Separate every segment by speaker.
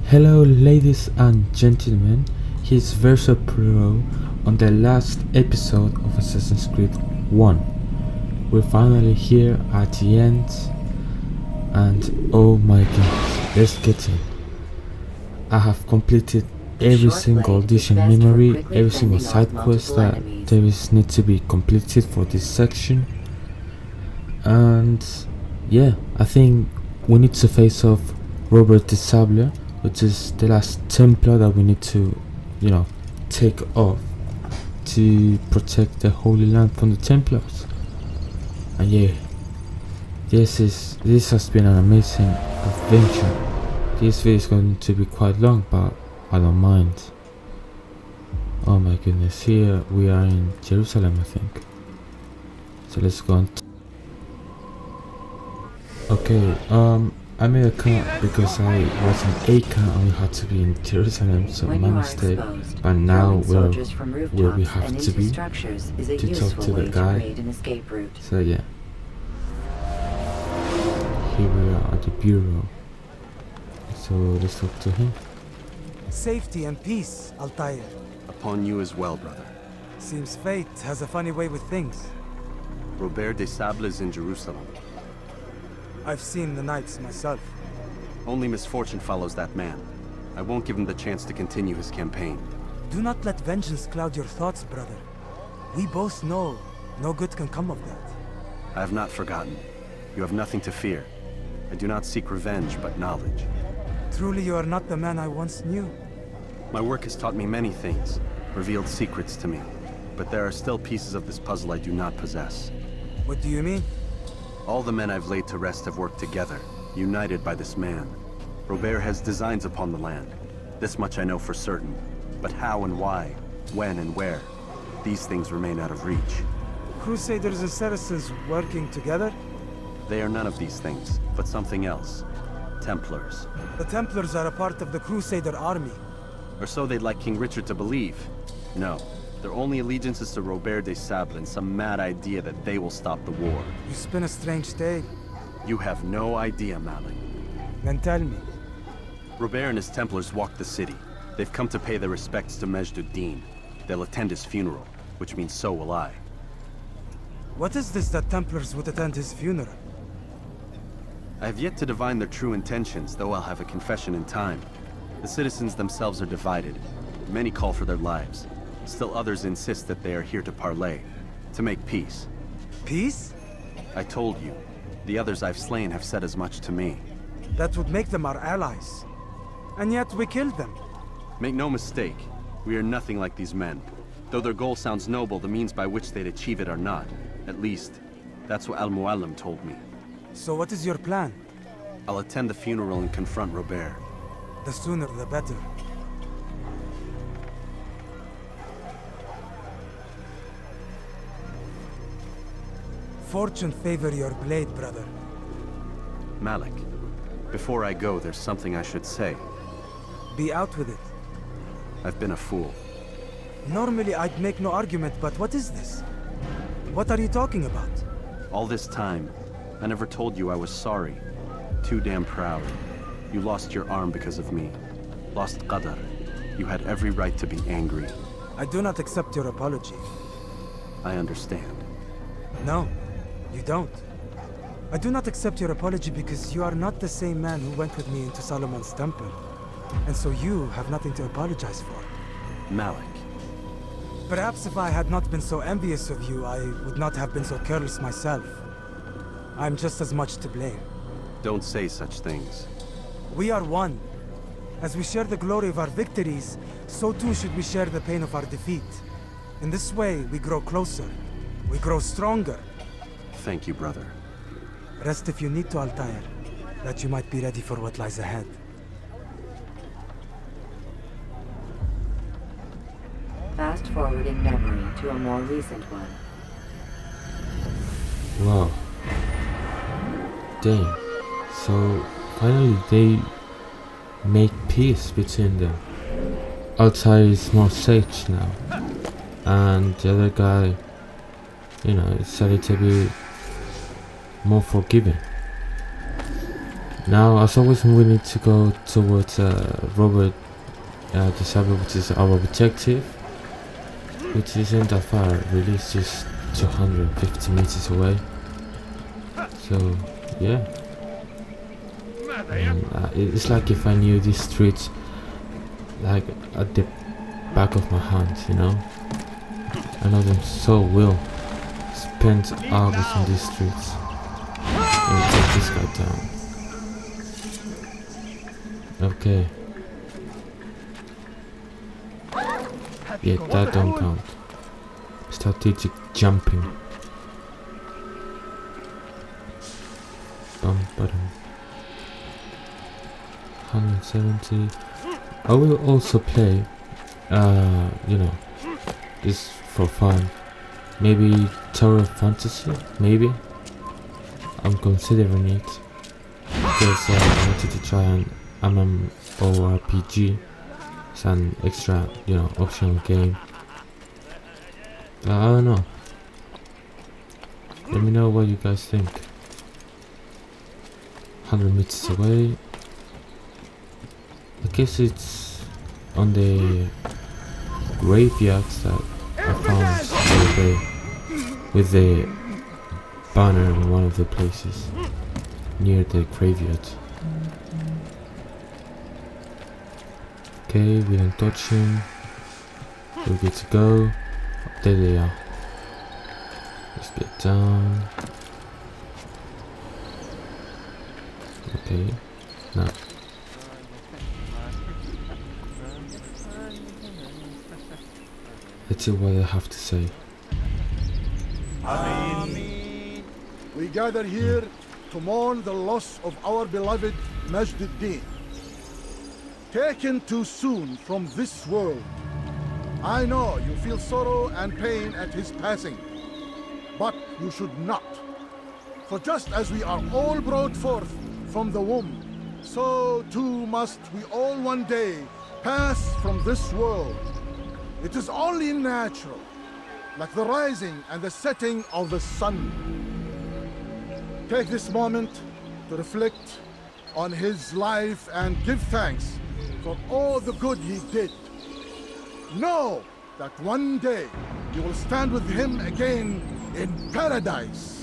Speaker 1: Hello ladies and gentlemen, here's Verso Pro on the last episode of Assassin's Creed 1. We're finally here at the end and oh my god, let's get in. I have completed every single audition memory, every single side quest that there is need to be completed for this section. And yeah, I think we need to face off Robert de Sable, which is the last Templar that we need to, take off to protect the Holy Land from the Templars. And yeah, this has been an amazing adventure. This video is going to be quite long, but I don't mind. Oh my goodness, here we are in Jerusalem, I think. So let's go on. Okay, I made a cut because I was in Acre and we had to be in Jerusalem, so my mistake. But now we're where we have to be to talk to the guy. So yeah, here we are at the bureau. So let's talk to him.
Speaker 2: Safety and peace, Altair.
Speaker 3: Upon you as well, brother.
Speaker 2: Seems fate has a funny way with things.
Speaker 3: Robert de Sable is in Jerusalem.
Speaker 2: I've seen the knights myself.
Speaker 3: Only misfortune follows that man. I won't give him the chance to continue his campaign.
Speaker 2: Do not let vengeance cloud your thoughts, brother. We both know no good can come of that.
Speaker 3: I have not forgotten. You have nothing to fear. I do not seek revenge, but knowledge.
Speaker 2: Truly you are not the man I once knew.
Speaker 3: My work has taught me many things, revealed secrets to me. But there are still pieces of this puzzle I do not possess.
Speaker 2: What do you mean?
Speaker 3: All the men I've laid to rest have worked together, united by this man. Robert has designs upon the land. This much I know for certain. But how and why, when and where, these things remain out of reach.
Speaker 2: Crusaders and Saracens working together?
Speaker 3: They are none of these things, but something else. Templars.
Speaker 2: The Templars are a part of the Crusader army.
Speaker 3: Or so they'd like King Richard to believe. No. Their only allegiance is to Robert de Sable and some mad idea that they will stop the war.
Speaker 2: You spin a strange tale.
Speaker 3: You have no idea, Malik.
Speaker 2: Then tell me.
Speaker 3: Robert and his Templars walk the city. They've come to pay their respects to Majd-ud-Din. They'll attend his funeral, which means so will I.
Speaker 2: What is this that Templars would attend his funeral?
Speaker 3: I have yet to divine their true intentions, though I'll have a confession in time. The citizens themselves are divided. Many call for their lives. Still others insist that they are here to parley, to make peace.
Speaker 2: Peace?
Speaker 3: I told you. The others I've slain have said as much to me.
Speaker 2: That would make them our allies. And yet we killed them.
Speaker 3: Make no mistake, we are nothing like these men. Though their goal sounds noble, the means by which they'd achieve it are not. At least, that's what Al-Mualim told me.
Speaker 2: So what is your plan?
Speaker 3: I'll attend the funeral and confront Robert.
Speaker 2: The sooner the better. Fortune favor your blade, brother.
Speaker 3: Malik, before I go, there's something I should say.
Speaker 2: Be out with it.
Speaker 3: I've been a fool.
Speaker 2: Normally I'd make no argument, but what is this? What are you talking about?
Speaker 3: All this time, I never told you I was sorry. Too damn proud. You lost your arm because of me. Lost Qadar. You had every right to be angry.
Speaker 2: I do not accept your apology.
Speaker 3: I understand.
Speaker 2: No, you don't. I do not accept your apology because you are not the same man who went with me into Solomon's temple. And so you have nothing to apologize for.
Speaker 3: Malik.
Speaker 2: Perhaps if I had not been so envious of you, I would not have been so careless myself. I'm just as much to blame.
Speaker 3: Don't say such things.
Speaker 2: We are one. As we share the glory of our victories, so too should we share the pain of our defeat. In this way, we grow closer. We grow stronger.
Speaker 3: Thank you, brother.
Speaker 2: Rest if you need to, Altair, that you might be ready for what lies ahead.
Speaker 4: Fast forwarding memory to a more recent one.
Speaker 1: Wow. Damn. So finally they make peace between them. Altair is more sage now. And the other guy, decided to be more forgiving. Now, as always, we need to go towards Robert the Saber, which is our objective, which isn't that far, really, it's just 250 meters away. So, yeah. It's like if I knew these streets like at the back of my hand, you know? I know them so well. Spent hours on these streets. Let me take this guy down. Okay. Yeah, that don't count. Strategic jumping. Bum button. 170. I will also play, you know, this for fun. Maybe Tower of Fantasy, maybe. I'm considering it because I wanted to try an MMORPG. It's an extra, you know, optional game. I don't know. Let me know what you guys think. 100 meters away. I guess it's on the graveyards that I found the other day with the banner in one of the places near the graveyard. Okay, we don't touch him. We're good to go. There they are. Let's get down. Okay, now. Let's see what I have to say.
Speaker 5: Amen. We gather here to mourn the loss of our beloved Majd-ud-Din, taken too soon from this world. I know you feel sorrow and pain at his passing, but you should not. For just as we are all brought forth from the womb, so too must we all one day pass from this world. It is only natural, like the rising and the setting of the sun. Take this moment to reflect on his life and give thanks for all the good he did. Know that one day you will stand with him again in paradise.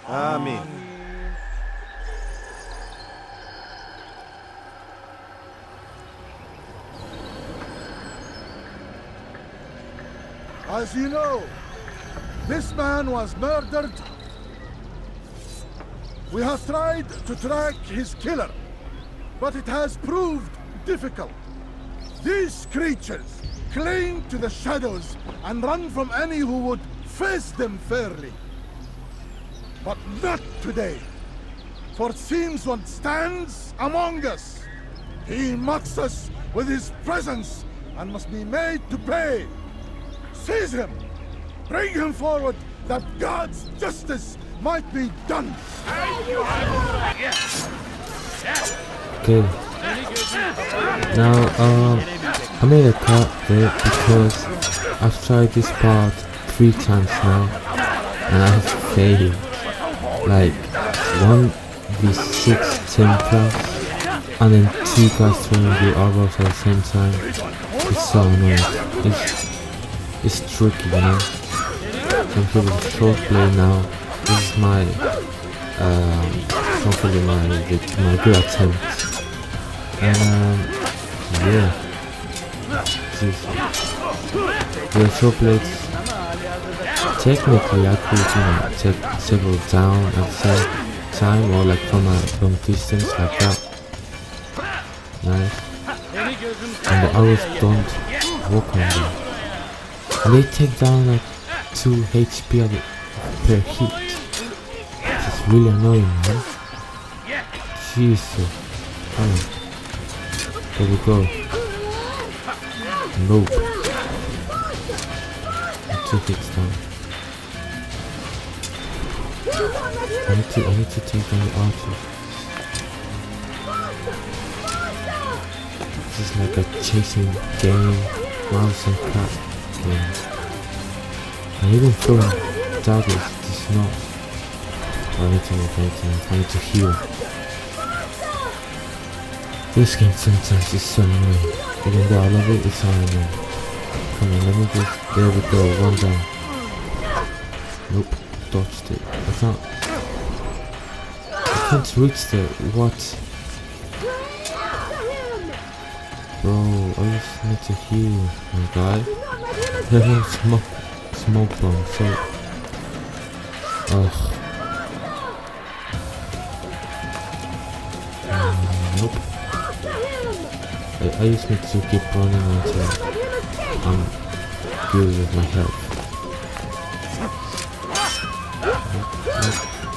Speaker 3: Amen.
Speaker 5: As you know, this man was murdered. We have tried to track his killer, but it has proved difficult. These creatures cling to the shadows and run from any who would face them fairly. But not today, for it seems one stands among us. He mocks us with his presence and must be made to pay. Seize him! Bring him forward that God's justice might be done!
Speaker 1: Okay. Now, I made a cut there because I've tried this part 3 times now and I have failed. Like 1v6 Templar and then 2 guys throwing the arrows at the same time. It's so annoying. It's tricky, you know. So I'm here with a short play now. This is my hopefully my good attempt. And yeah. The short plays. Technically, I could, you know, take several down at the same time, or like from a long distance, like that. Nice. And the arrows don't walk on them. And they take down like 2 HP per hit. This is really annoying, man. Jesus. Come on. There we go. Nope. 2 hits down. I need to take down the archer. This is like a chasing game, mouse and cat game. And even throwing daggers does not. I need to heal. This game sometimes is so annoying. Even though I love it, it's so annoying. Come on, let me just. There we go, one down. Nope, dodged it. I can't reach the. What? Bro, I just need to heal, my guy. There's no smoke bomb, so. Ugh. Nope. I just need to keep running until I'm good with my health.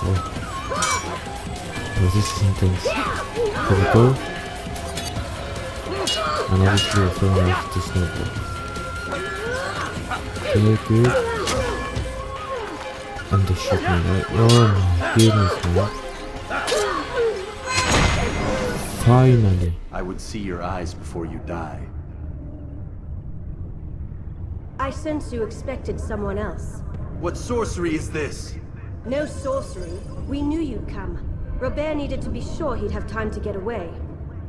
Speaker 1: Oh, this is intense. Here we go. And obviously we're throwing off the snowball. Okay, good. And they shot me, right? Oh my goodness, man. Finally.
Speaker 3: I would see your eyes before you die.
Speaker 6: I sense you expected someone else.
Speaker 3: What sorcery is this?
Speaker 6: No sorcery. We knew you'd come. Robert needed to be sure he'd have time to get away.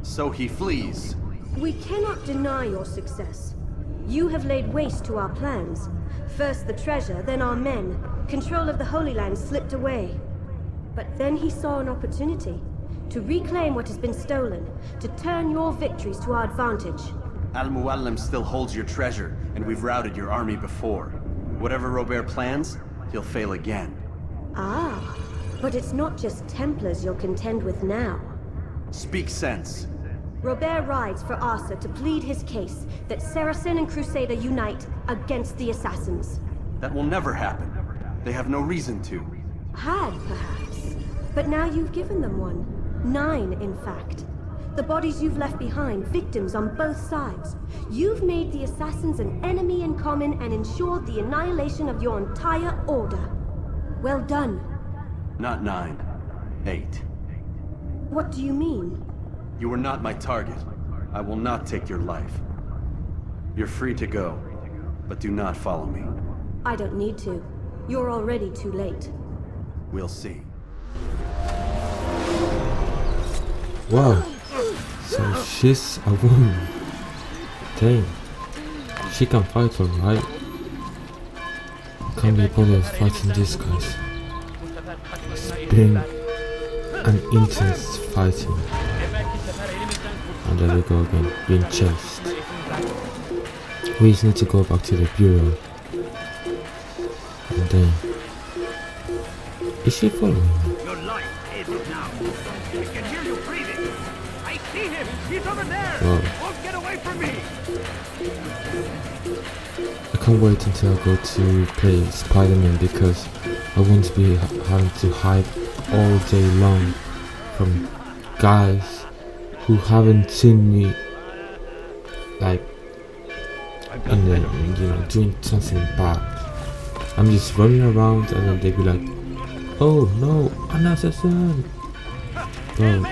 Speaker 3: So he flees.
Speaker 6: We cannot deny your success. You have laid waste to our plans. First the treasure, then our men. Control of the Holy Land slipped away. But then he saw an opportunity. To reclaim what has been stolen. To turn your victories to our advantage.
Speaker 3: Al-Muallim still holds your treasure, and we've routed your army before. Whatever Robert plans, he'll fail again.
Speaker 6: Ah, but it's not just Templars you'll contend with now.
Speaker 3: Speak sense.
Speaker 6: Robert rides for Asa to plead his case that Saracen and Crusader unite against the Assassins.
Speaker 3: That will never happen. They have no reason to.
Speaker 6: Had, perhaps. But now you've given them one. 9, in fact. The bodies you've left behind, victims on both sides. You've made the Assassins an enemy in common and ensured the annihilation of your entire order. Well done.
Speaker 3: Not 9. 8.
Speaker 6: What do you mean?
Speaker 3: You were not my target. I will not take your life. You're free to go, but do not follow me.
Speaker 6: I don't need to. You're already too late.
Speaker 3: We'll see.
Speaker 1: Wow. So she's a woman. Dang. She can fight, alright. Can't be bothered fighting these guys. It's been an intense fighting. And there we go again, being chased. We just need to go back to the bureau. And then... Is she following me?
Speaker 7: Your life is now. I can hear you breathing. I see him. He's over there.
Speaker 1: Wow.
Speaker 7: Won't get away from me.
Speaker 1: I can't wait until I go to play Spider-Man because I won't be having to hide all day long from guys who haven't seen me like in the, you know, doing something bad. I'm just running around and then they'd be like, oh no, an assassin! Bro,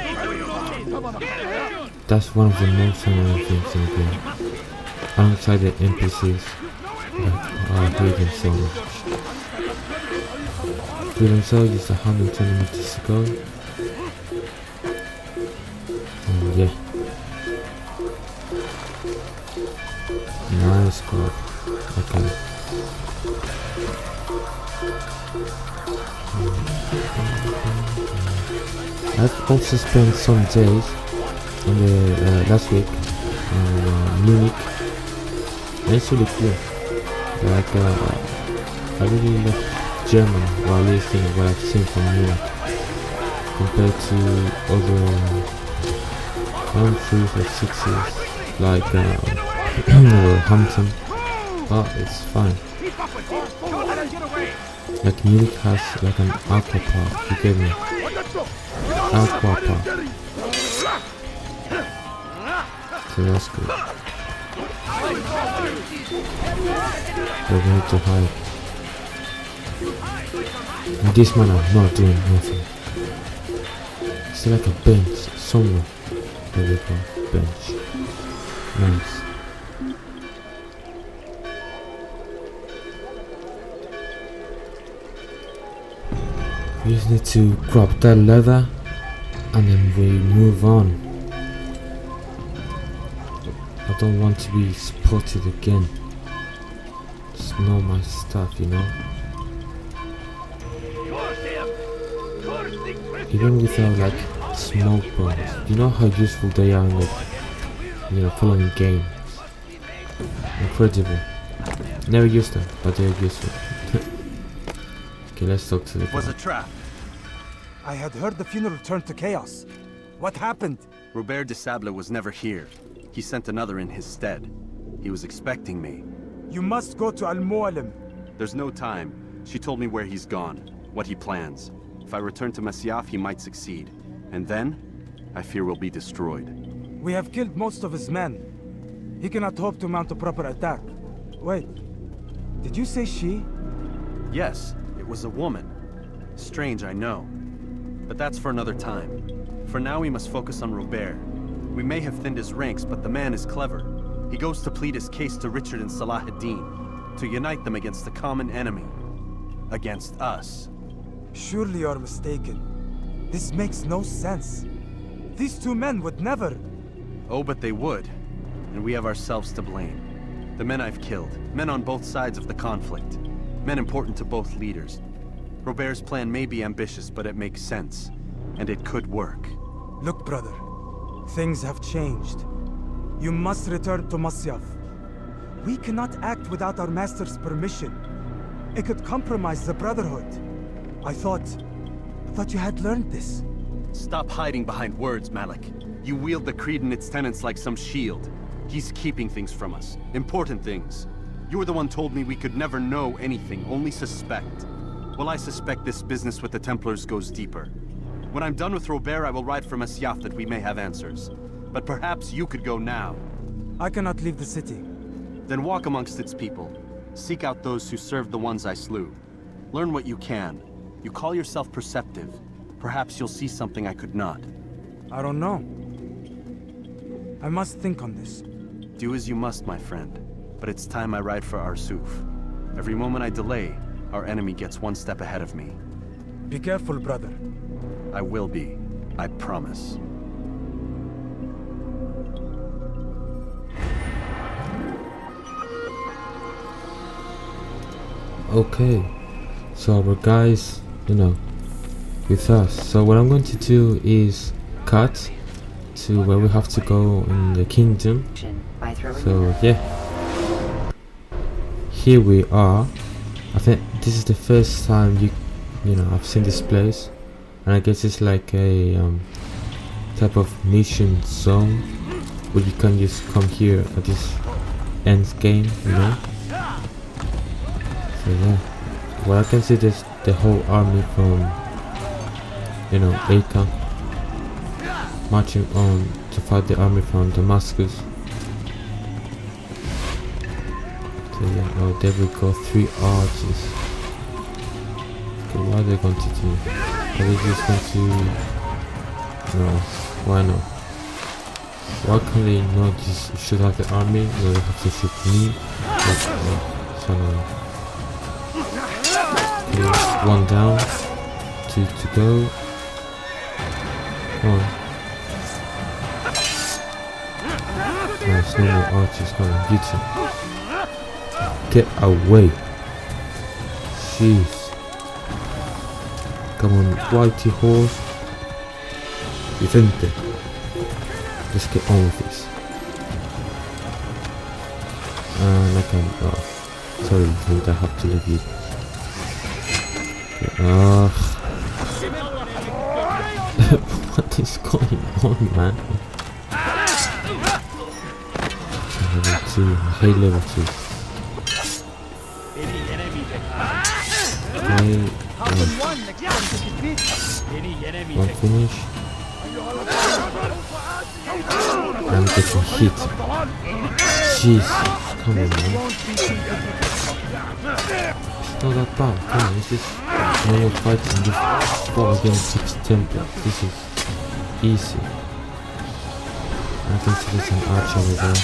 Speaker 1: that's one of the most annoying things in the game. Alongside the NPCs, I hate them so much. To themselves, just 120 meters to go. And yeah. Nice grab. Okay. I've also spent some days in the last week in Munich. And it's really cool. Like I really love Germany while listening to what I've seen from Munich compared to other countries or cities like Hampton. But it's fine. Like Munich has like an aqua park, you get me? Aqua park. So that's good. We're going to hide. And this man are not doing nothing. It's like a bench somewhere. There we go, bench. Nice. We just need to grab that leather and then we move on. I don't want to be spotted again. Just know my stuff, you know. Even without like smoke bombs, you know how useful they are in like, you know, following games. Incredible. Never used them, but they're useful. Okay, let's talk to the
Speaker 3: It was
Speaker 1: guy.
Speaker 3: a trap.
Speaker 2: I had heard the funeral turned to chaos. What happened?
Speaker 3: Robert de Sable was never here. He sent another in his stead. He was expecting me.
Speaker 2: You must go to Al-Mualim.
Speaker 3: There's no time. She told me where he's gone, what he plans. If I return to Masyaf, he might succeed. And then, I fear we'll be destroyed.
Speaker 2: We have killed most of his men. He cannot hope to mount a proper attack. Wait, did you say she?
Speaker 3: Yes, it was a woman. Strange, I know. But that's for another time. For now, we must focus on Robert. We may have thinned his ranks, but the man is clever. He goes to plead his case to Richard and Salah ad-Din, to unite them against the common enemy. Against us.
Speaker 2: Surely you're mistaken. This makes no sense. These two men would never...
Speaker 3: Oh, but they would. And we have ourselves to blame. The men I've killed, men on both sides of the conflict. Men important to both leaders. Robert's plan may be ambitious, but it makes sense. And it could work.
Speaker 2: Look, brother. Things have changed. You must return to Masyaf. We cannot act without our master's permission. It could compromise the Brotherhood. I thought you had learned this.
Speaker 3: Stop hiding behind words, Malik. You wield the creed and its tenets like some shield. He's keeping things from us. Important things. You were the one told me we could never know anything, only suspect. Well, I suspect this business with the Templars goes deeper. When I'm done with Robert, I will ride for Masyaf that we may have answers. But perhaps you could go now.
Speaker 2: I cannot leave the city.
Speaker 3: Then walk amongst its people. Seek out those who served the ones I slew. Learn what you can. You call yourself perceptive. Perhaps you'll see something I could not.
Speaker 2: I don't know. I must think on this.
Speaker 3: Do as you must, my friend. But it's time I ride for Arsuf. Every moment I delay, our enemy gets one step ahead of me.
Speaker 2: Be careful, brother.
Speaker 3: I will be. I promise.
Speaker 1: Okay, so our guys, you know, with us. So what I'm going to do is cut to where we have to go in the kingdom.
Speaker 4: By throwing
Speaker 1: So yeah, here we are. I think this is the first time you know, I've seen this place, and I guess it's like a type of mission zone where you can just come here at this end game, you know. So yeah, well, I can see this the whole army from, you know, Acre marching on to fight the army from Damascus. So yeah, oh, there we go, 3 arches. Okay, what are they going to do? Are they just going to... No, why not? Why can't they not just shoot out the army? No, they have to shoot me. So annoying. Okay, 1 down, 2 to go. Come on. Nice, no more archers, come on, get you. Get away. Jeez. Come on, whitey horse. Vicente. Let's get on with this. And I can... Oh, sorry, Vicente, I have to leave you. What is going on, man? Level 2, I hate level 2. Okay, one finish. I'm getting hit. Jesus, come on, man. not that bad. Come on, this is normal fighting. This 4 against 6 template. This is easy. I can see there's an archer over there.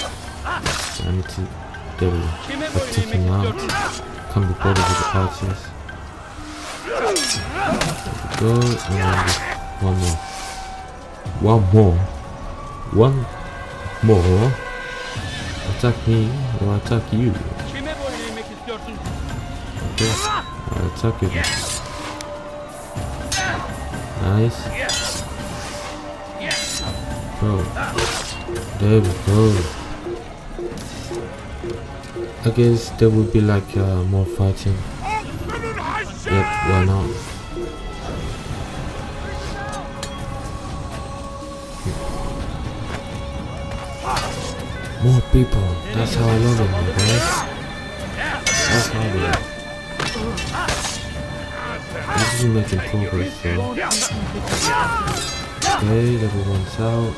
Speaker 1: I need to there we go. Take him out. Can't be bothered with the archers. There we go, and then one more. One more. Attack me or attack you. Okay, I'll attack you. Nice. Bro. There we go. I guess there will be like more fighting. Yep, why not? More people. That's how I love it, my guys. That's how I love it. This is making progress though. Okay, everyone's out.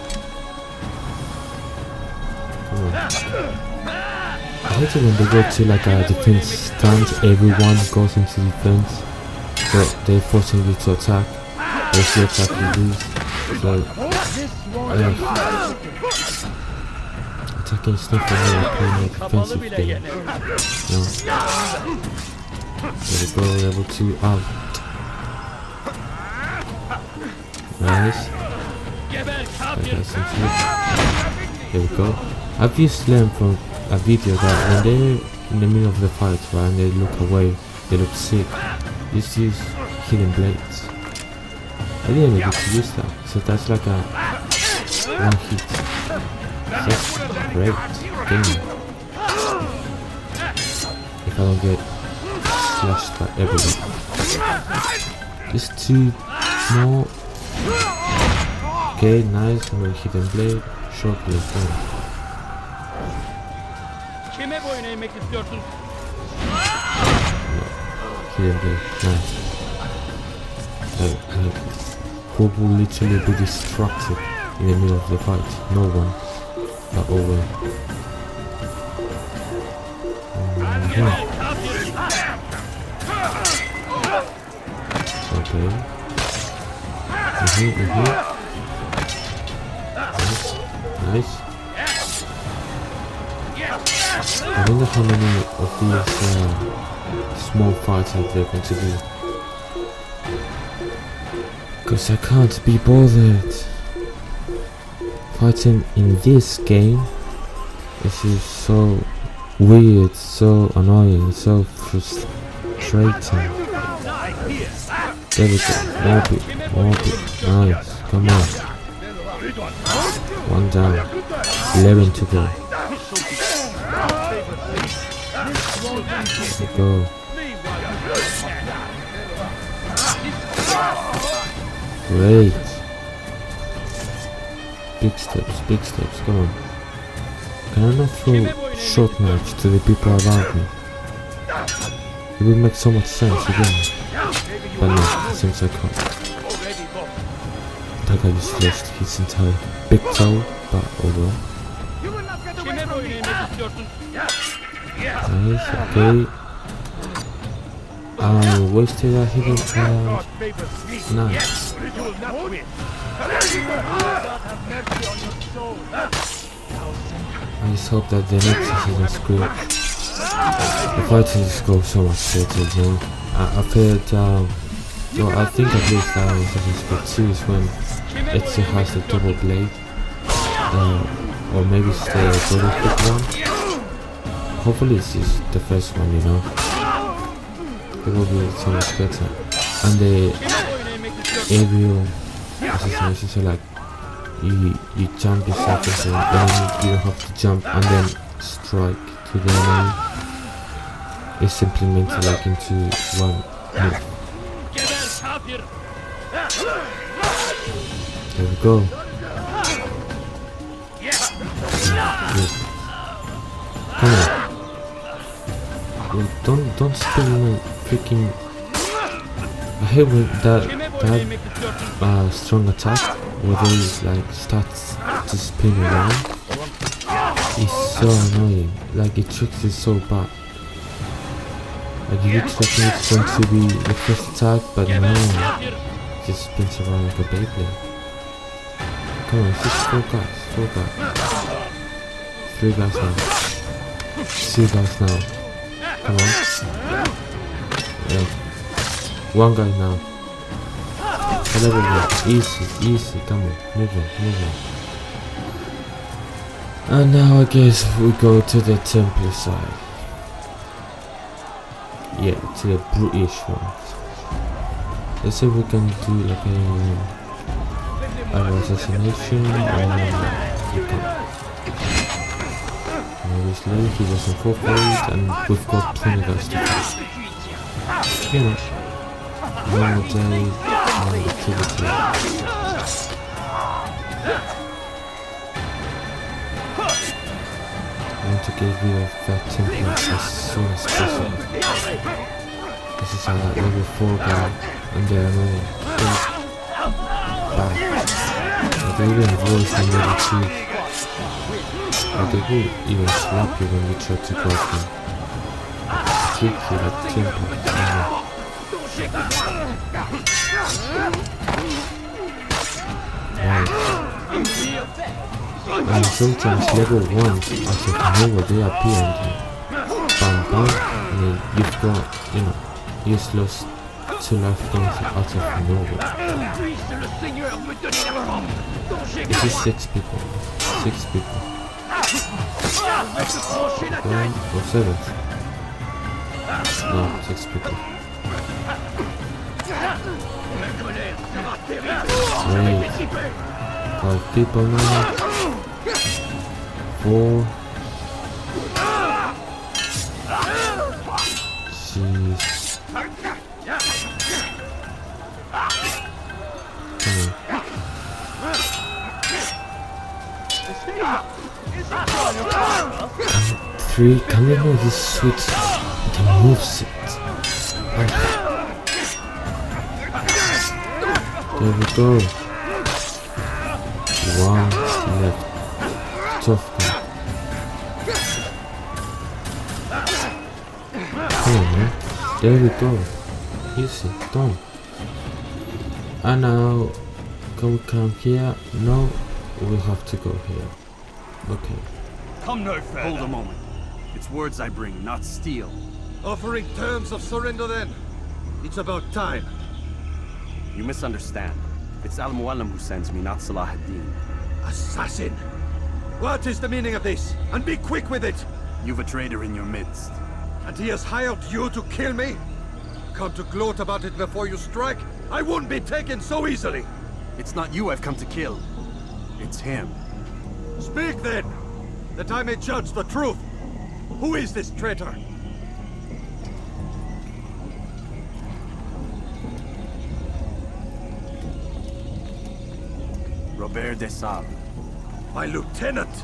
Speaker 1: Come on. I hate it when they go to like a defense stance, everyone goes into defense. So they're forcing you to attack. If you attack you lose. So attacking is not for me, I'm playing a defensive game. No. There we go, level 2 out. Nice. There we go. I've just learned from a video that when they're in the middle of the fight, right, and they look away, they look sick, just use hidden blades. I didn't get to use that, so that's like a 1 hit. That's great game. If I don't get slashed by everyone. Just 2 more. Okay, nice, no hidden blade, short blade, done.
Speaker 7: Kime boyun eğmek istiyorsun?
Speaker 1: Hidden blade, nice. Who will literally be distracted in the middle of the fight? No one. Not over. Okay. Nice. I wonder how many of these small fights are there going to be. Because I can't be bothered. Fighting in this game, this is so weird, so annoying, so frustrating. There we go, more people, nice, come on. 1 down, 11 to go. There we go. Great. Big steps, come on. Can I not throw short knives to the people around me? It would make so much sense again. But no, it seems I can't. That guy just lost his entire big toe, but overall. Nice, okay. I wasted a hidden nice. I just hope that the next Assassin's Creed, the fighting just goes so much better, you know. I felt, well, I think at least Assassin's Creed 2 is when it still has the double blade, or maybe it's the prototype one. Hopefully it's just the first one, you know. It will be so much better. And the aerial assassinations, so like you jump yourself into the enemy, you have to jump and then strike to the enemy. It's implemented like into one move. There we go. Good. Come on. Don't spin my freaking. I hate when that strong attack where they like start to spin around. It's so annoying. Like it tricks you so bad. Like you would think it's going to be the first attack, but no. It just spins around like a Beyblade. Come on, it's just 4 guys. 4 guys. 3 guys now. 2 guys now. Come on. Yeah. 1 guy now. Whatever you easy, easy, come on, move on. And now I guess we go to the temple side. Yeah, to the brutish ones. Let's see if we can do like an assassination or we can. Obviously he doesn't fall for it and we've got 20 guys to fight. You know. Normal day, normal activity. I want to get rid of that temple as soon as possible. This is a level 4 guy and there are another 3 bad. But they even voice on level 2. Or they will even slap you when you try to go them. Tricky like temple. Right. And sometimes level 1 out of nowhere they appear and you bam bam and then you've got, you know, you just lost 2 life points out of nowhere. This is 6 people. 6 people. 1 or 7. No, 6 people. Great. 5 people now. 4. Jeez. Come on. 3. Can we move this switch? The moveset. There we go. 1 left. Tough guy. Come on, man. There we go. Easy, done. And now, can we come here? No, we'll have to go here. Okay.
Speaker 3: Come no further. Hold a moment. It's words I bring, not steel.
Speaker 8: Offering terms of surrender then? It's about time.
Speaker 3: You misunderstand. It's Al-Mualim who sends me, not Salah ad-Din.
Speaker 8: Assassin! What is the meaning of this? And be quick with it!
Speaker 3: You've a traitor in your midst.
Speaker 8: And he has hired you to kill me? Come to gloat about it before you strike? I won't be taken so easily!
Speaker 3: It's not you I've come to kill. It's him.
Speaker 8: Speak then, that I may judge the truth. Who is this traitor?
Speaker 3: Robert de Sable.
Speaker 8: My lieutenant!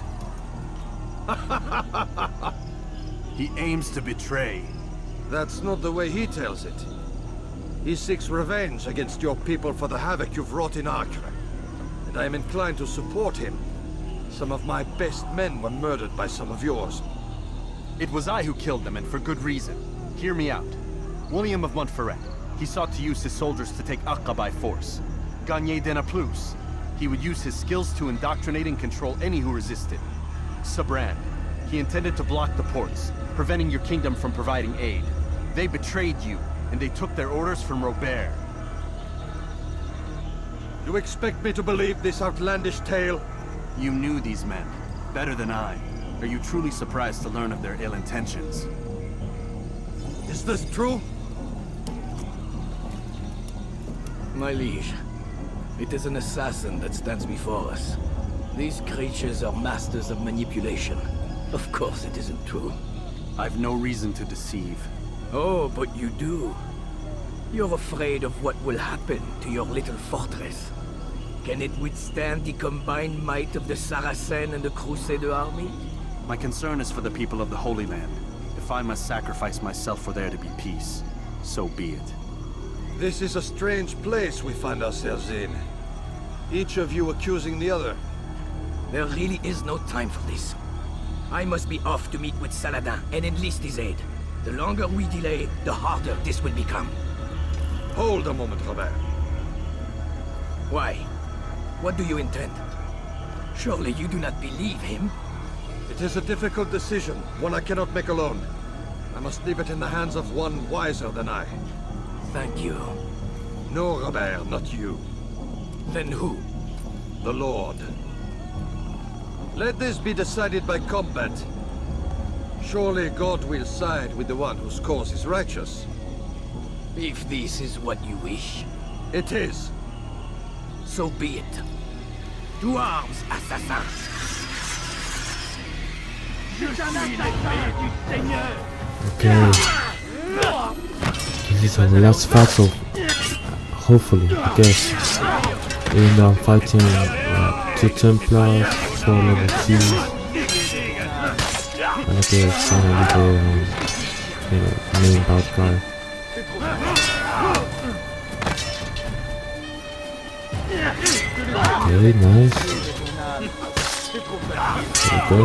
Speaker 3: He aims to betray.
Speaker 8: That's not the way he tells it. He seeks revenge against your people for the havoc you've wrought in Acre. And I am inclined to support him. Some of my best men were murdered by some of yours.
Speaker 3: It was I who killed them, and for good reason. Hear me out. William of Montferrat. He sought to use his soldiers to take Acre by force. Gagné de Naplouse. He would use his skills to indoctrinate and control any who resisted. Sabran. He intended to block the ports, preventing your kingdom from providing aid. They betrayed you, and they took their orders from Robert.
Speaker 8: You expect me to believe this outlandish tale?
Speaker 3: You knew these men, better than I. Are you truly surprised to learn of their ill intentions?
Speaker 8: Is this true?
Speaker 9: My liege, it is an assassin that stands before us. These creatures are masters of manipulation. Of course it isn't true.
Speaker 3: I've no reason to deceive.
Speaker 9: Oh, but you do. You're afraid of what will happen to your little fortress. Can it withstand the combined might of the Saracen and the Crusader army?
Speaker 3: My concern is for the people of the Holy Land. If I must sacrifice myself for there to be peace, so be it.
Speaker 8: This is a strange place we find ourselves in. Each of you accusing the other.
Speaker 9: There really is no time for this. I must be off to meet with Saladin and enlist his aid. The longer we delay, the harder this will become.
Speaker 8: Hold a moment, Robert.
Speaker 9: Why? What do you intend? Surely you do not believe him?
Speaker 8: It is a difficult decision, one I cannot make alone. I must leave it in the hands of one wiser than I.
Speaker 9: Thank you.
Speaker 8: No, Robert, not you.
Speaker 9: Then who?
Speaker 8: The Lord. Let this be decided by combat. Surely God will side with the one whose cause is righteous.
Speaker 9: If this is what you wish,
Speaker 8: It is.
Speaker 9: so be it. To arms, assassins!
Speaker 1: Okay. This is our last fight, so hopefully, I guess. Even though I'm fighting 2 Templars, 4 level 2s, and I guess finally the main bad guy. Okay, nice. There we go.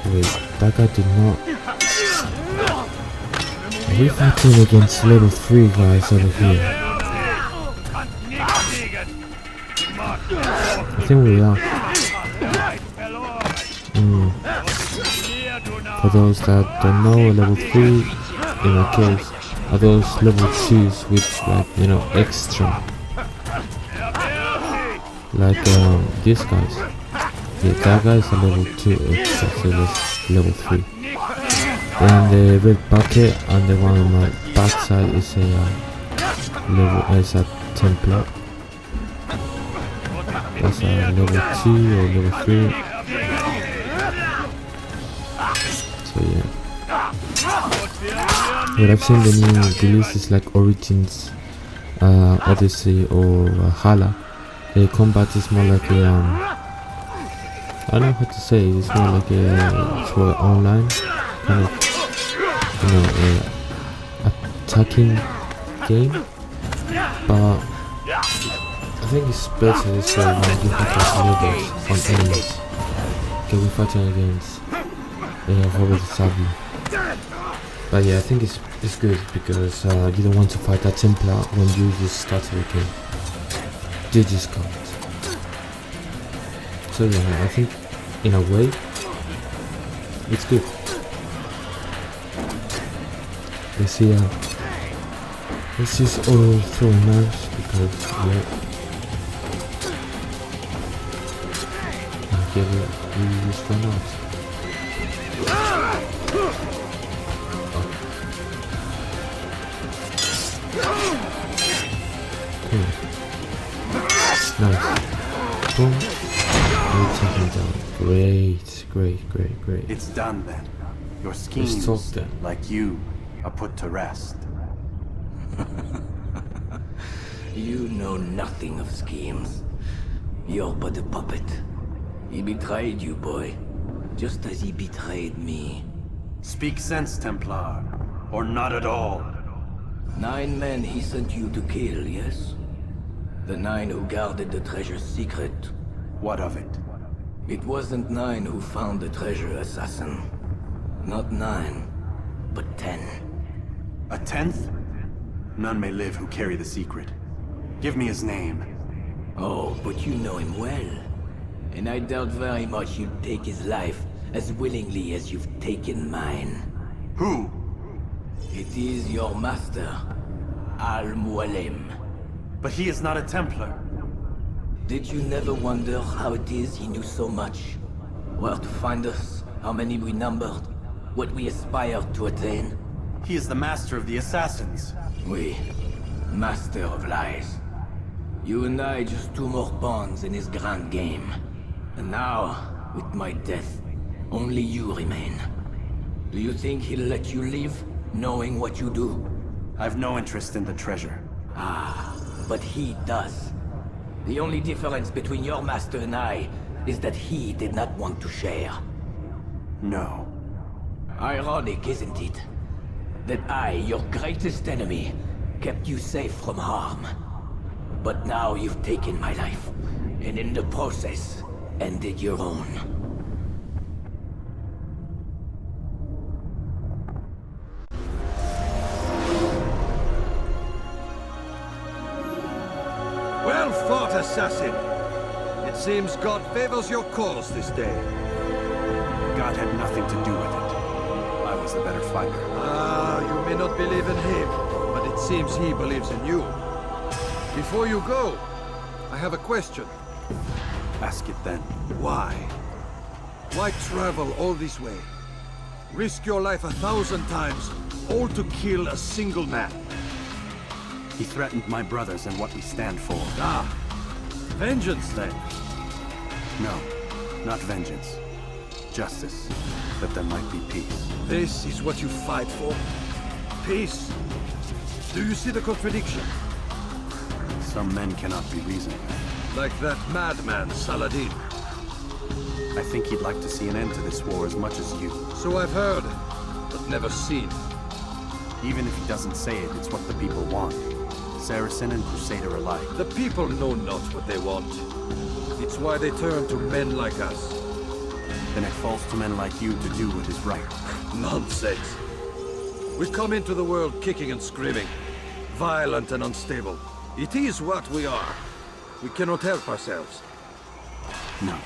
Speaker 1: Wait, that guy did not. Are we fighting against level 3 guys over here? I think we are. For those that don't know, level 3 in my case are those level 2s with, like, you know, extra. Like these guys. Yeah, that guy is a level 2 extra, so that's level 3. Then the red bucket and the one on my backside is a Templar. That's a level 2 or level 3. So yeah. What I've seen the new releases like Origins, Odyssey or Hala, the combat is more like a I don't know how to say it. It's more like a for online kind of, you know, attacking game. But I think it's better this way when you have levels on enemies. Okay, we're fighting against Robert Savvy. But yeah, I think it's good because you don't want to fight a Templar when you just start the game. They just can't. So yeah, I think in a way it's good. Let's just all throw knives because yeah. We just run out. Okay. Nice. Boom. We'll take him down. Great.
Speaker 3: It's done then. Your schemes, like you, are put to rest.
Speaker 9: You know nothing of schemes. You're but a puppet. He betrayed you, boy. Just as he betrayed me.
Speaker 3: Speak sense, Templar. Or not at all.
Speaker 9: 9 men he sent you to kill, yes? The 9 who guarded the treasure's secret.
Speaker 3: What of it?
Speaker 9: It wasn't 9 who found the treasure, assassin. Not 9, but 10.
Speaker 3: A 10th? None may live who carry the secret. Give me his name.
Speaker 9: Oh, but you know him well. And I doubt very much you'd take his life as willingly as you've taken mine.
Speaker 3: Who?
Speaker 9: It is your master, Al-Mualim.
Speaker 3: But he is not a Templar.
Speaker 9: Did you never wonder how it is he knew so much? Where to find us, how many we numbered, what we aspired to attain?
Speaker 3: He is the master of the assassins.
Speaker 9: Oui, master of lies. You and I just 2 more pawns in his grand game. And now, with my death, only you remain. Do you think he'll let you live, knowing what you do?
Speaker 3: I've no interest in the treasure.
Speaker 9: Ah, but he does. The only difference between your master and I is that he did not want to share.
Speaker 3: No.
Speaker 9: Ironic, isn't it? That I, your greatest enemy, kept you safe from harm. But now you've taken my life, and in the process, ended your own.
Speaker 8: Well fought, assassin. It seems God favors your cause this day.
Speaker 3: God had nothing to do with it. I was the better fighter.
Speaker 8: Ah, you may not believe in him, but it seems he believes in you. Before you go, I have a question.
Speaker 3: Ask it then.
Speaker 8: Why? Why travel all this way? Risk your life 1,000 times, all to kill a single man.
Speaker 3: He threatened my brothers and what we stand for.
Speaker 8: Ah, vengeance then.
Speaker 3: No, not vengeance. Justice, that there might be peace.
Speaker 8: This is what you fight for? Peace? Do you see the contradiction?
Speaker 3: Some men cannot be reasoned with.
Speaker 8: Like that madman, Saladin.
Speaker 3: I think he'd like to see an end to this war as much as you.
Speaker 8: So I've heard, but never seen.
Speaker 3: Even if he doesn't say it, it's what the people want. Saracen and Crusader alike.
Speaker 8: The people know not what they want. It's why they turn to men like us.
Speaker 3: Then it falls to men like you to do what is right.
Speaker 8: Nonsense. We come into the world kicking and screaming, violent and unstable. It is what we are. We cannot help ourselves.
Speaker 3: No.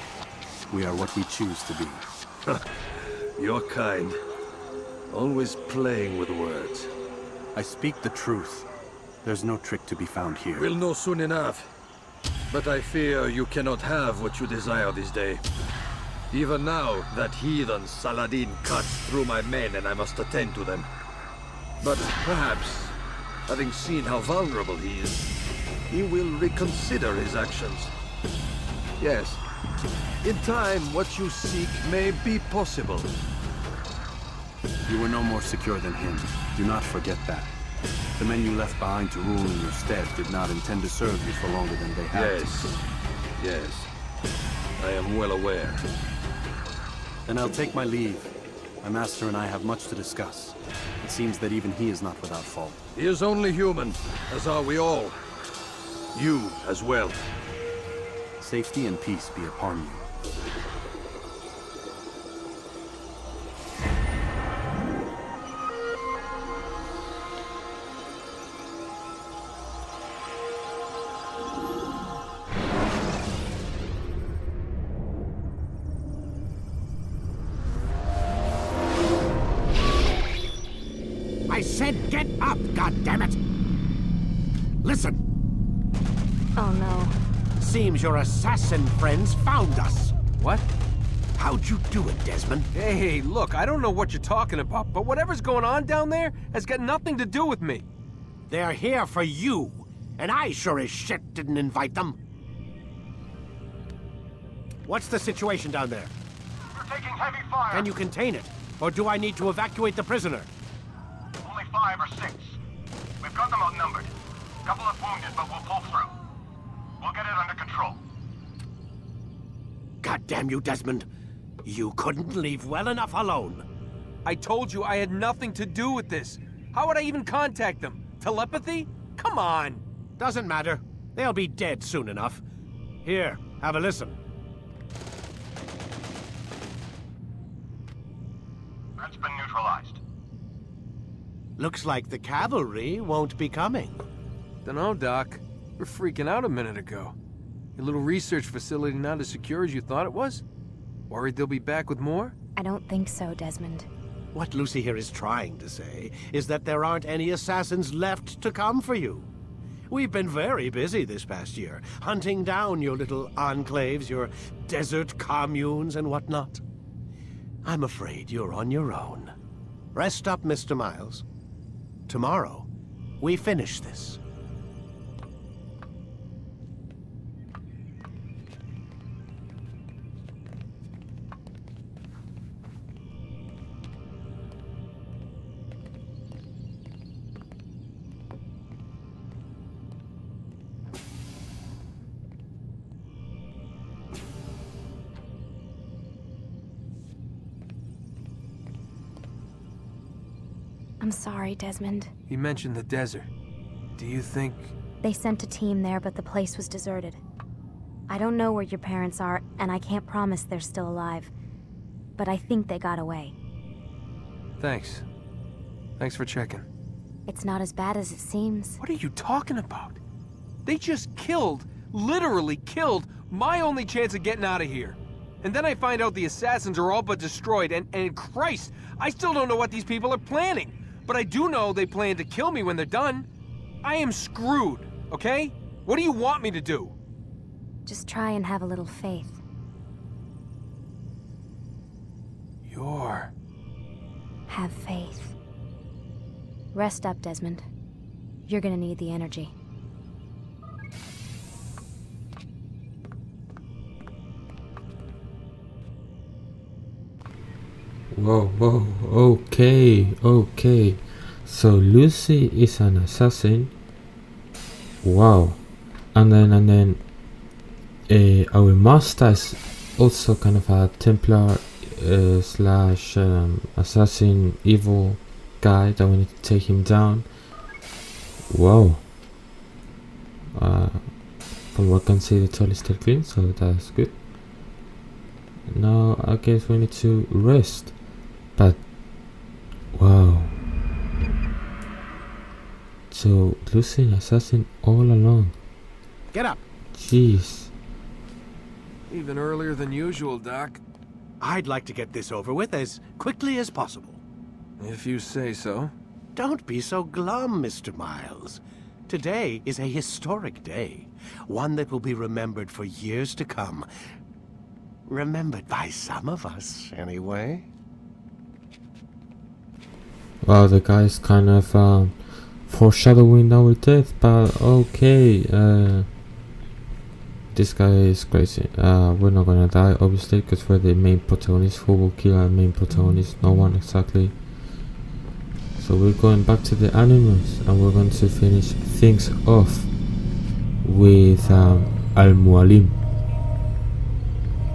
Speaker 3: We are what we choose to be.
Speaker 8: You're kind. Always playing with words.
Speaker 3: I speak the truth. There's no trick to be found here.
Speaker 8: We'll know soon enough. But I fear you cannot have what you desire this day. Even now, that heathen Saladin cuts through my men and I must attend to them. But perhaps, having seen how vulnerable he is, he will reconsider his actions. Yes, in time, what you seek may be possible.
Speaker 3: You were no more secure than him. Do not forget that. The men you left behind to rule in your stead did not intend to serve you for longer than they had to.
Speaker 8: Yes. I am well aware.
Speaker 3: Then I'll take my leave. My master and I have much to discuss. It seems that even he is not without fault.
Speaker 8: He is only human, as are we all. You as well.
Speaker 3: Safety and peace be upon you.
Speaker 7: I said get up, goddammit! Listen!
Speaker 6: Oh no.
Speaker 7: Seems your assassin friends found us.
Speaker 10: What?
Speaker 7: How'd you do it, Desmond?
Speaker 10: Hey, look, I don't know what you're talking about, but whatever's going on down there has got nothing to do with me.
Speaker 7: They're here for you, and I sure as shit didn't invite them. What's the situation down there?
Speaker 11: We're taking heavy fire.
Speaker 7: Can you contain it? Or do I need to evacuate the prisoner?
Speaker 11: Only 5 or 6. We've got them outnumbered. Couple of wounded, but we'll pull through. We'll get it under control.
Speaker 7: God damn you, Desmond. You couldn't leave well enough alone.
Speaker 10: I told you I had nothing to do with this. How would I even contact them? Telepathy? Come on.
Speaker 7: Doesn't matter. They'll be dead soon enough. Here, have a listen.
Speaker 11: That's been neutralized.
Speaker 7: Looks like the cavalry won't be coming.
Speaker 10: Dunno, Doc. We're freaking out a minute ago. Your little research facility not as secure as you thought it was? Worried they'll be back with more?
Speaker 12: I don't think so, Desmond.
Speaker 7: What Lucy here is trying to say is that there aren't any assassins left to come for you. We've been very busy this past year, hunting down your little enclaves, your desert communes and whatnot. I'm afraid you're on your own. Rest up, Mr. Miles. Tomorrow, we finish this.
Speaker 12: I'm sorry, Desmond.
Speaker 10: He mentioned the desert. Do you think...
Speaker 12: They sent a team there, but the place was deserted. I don't know where your parents are, and I can't promise they're still alive. But I think they got away.
Speaker 10: Thanks. Thanks for checking.
Speaker 12: It's not as bad as it seems.
Speaker 10: What are you talking about? They just killed, literally killed, my only chance of getting out of here. And then I find out the assassins are all but destroyed, and Christ, I still don't know what these people are planning. But I do know they plan to kill me when they're done. I am screwed, okay? What do you want me to do?
Speaker 12: Just try and have a little faith. Have faith. Rest up, Desmond. You're gonna need the energy.
Speaker 1: Whoa, okay. So Lucy is an assassin. Wow. And then our master is also kind of a Templar slash assassin evil guy that we need to take him down. Wow. From what I can see, the toilet is still clean, so that's good. Now I guess we need to rest. But wow. So Lucy an assassin all along.
Speaker 7: Get up.
Speaker 1: Jeez.
Speaker 10: Even earlier than usual, Doc.
Speaker 7: I'd like to get this over with as quickly as possible.
Speaker 10: If you say so.
Speaker 7: Don't be so glum, Mr. Miles. Today is a historic day. One that will be remembered for years to come. Remembered by some of us, anyway.
Speaker 1: Wow, the guy's kind of foreshadowing our death, but okay. This guy is crazy. We're not gonna die, obviously, because we're the main protagonist. Who will kill our main protagonist? No one exactly. So we're going back to the animals, and we're going to finish things off with Al-Mualim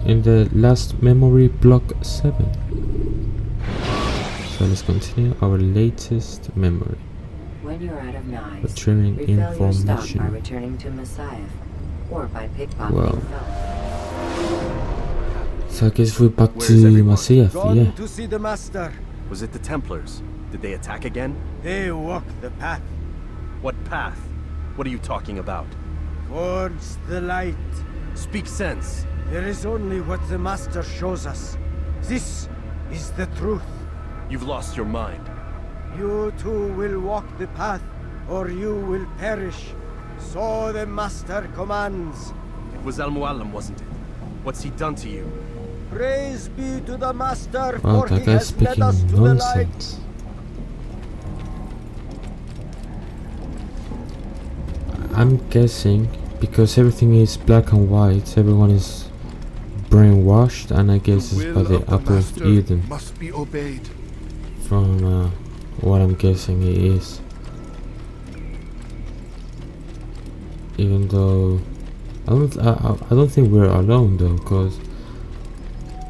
Speaker 1: in the last memory block 7. So let's continue our latest memory.
Speaker 4: When you're out of knives,
Speaker 1: Retrieving
Speaker 4: refill your stock by
Speaker 1: information.
Speaker 4: returning to Messiah, or by pickpocketing
Speaker 1: Wow.
Speaker 4: felons.
Speaker 1: So I guess we're back
Speaker 3: Where's
Speaker 1: to
Speaker 3: everyone?
Speaker 1: Masyaf,
Speaker 13: Gone
Speaker 1: yeah.
Speaker 13: to see the master.
Speaker 3: Was it the Templars? Did they attack again?
Speaker 13: They walk the path
Speaker 3: What path? What are you talking about?
Speaker 13: towards the light.
Speaker 3: Speak sense.
Speaker 13: There is only what the master shows us. This is the truth.
Speaker 3: You've lost your mind.
Speaker 13: You too will walk the path, or you will perish. So the master commands.
Speaker 3: It was Al-Mualim, wasn't it? What's he done to you?
Speaker 13: Praise be to the master,
Speaker 1: Wow,
Speaker 13: for
Speaker 1: that
Speaker 13: he
Speaker 1: guy's
Speaker 13: has led
Speaker 1: speaking
Speaker 13: us to the light.
Speaker 1: nonsense. I'm guessing because everything is black and white, everyone is brainwashed, and I guess it's by the apple of Eden.
Speaker 5: Must be obeyed.
Speaker 1: From what I'm guessing it is. Even though I don't think we're alone though, because